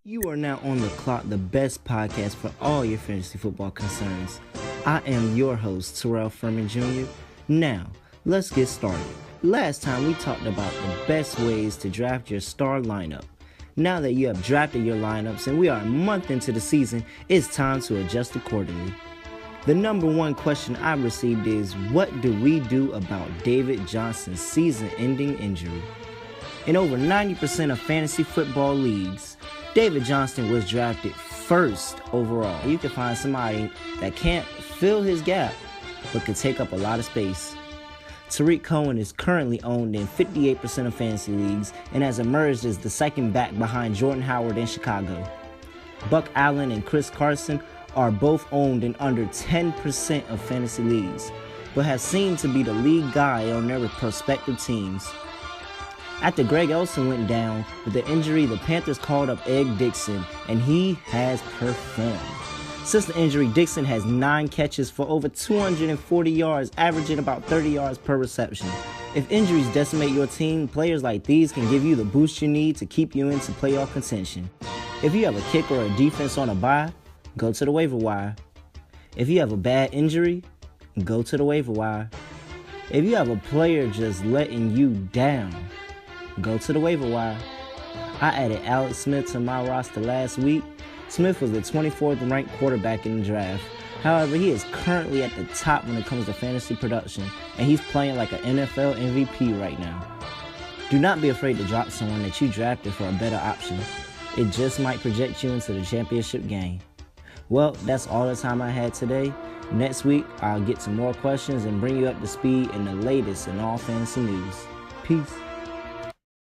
You are now on the clock, the best podcast for all your fantasy football concerns. I am your host, Terrell Furman Jr. Now, let's get started. Last time we talked about the best ways to draft your star lineup. Now that you have drafted your lineups and we are a month into the season, it's time to adjust accordingly. The number one question I received is, what do we do about David Johnson's season-ending injury? In over 90% of fantasy football leagues, David Johnson was drafted first overall. You can find somebody that can't fill his gap, but can take up a lot of space. Tariq Cohen is currently owned in 58% of fantasy leagues and has emerged as the second back behind Jordan Howard in Chicago. Buck Allen and Chris Carson are both owned in under 10% of fantasy leagues, but have seemed to be the lead guy on their prospective teams. After Greg Olsen went down with the injury, the Panthers called up Ed Dixon, and he has performed. Since the injury, Dixon has 9 catches for over 240 yards, averaging about 30 yards per reception. If injuries decimate your team, players like these can give you the boost you need to keep you into playoff contention. If you have a kicker or a defense on a bye, go to the waiver wire. If you have a bad injury, go to the waiver wire. If you have a player just letting you down, go to the waiver wire. I added Alex Smith to my roster last week. Smith was the 24th ranked quarterback in the draft. However, he is currently at the top when it comes to fantasy production, and he's playing like an NFL MVP right now. Do not be afraid to drop someone that you drafted for a better option. It just might project you into the championship game. Well, that's all the time I had today. Next week, I'll get to more questions and bring you up to speed in the latest in all fantasy news. Peace.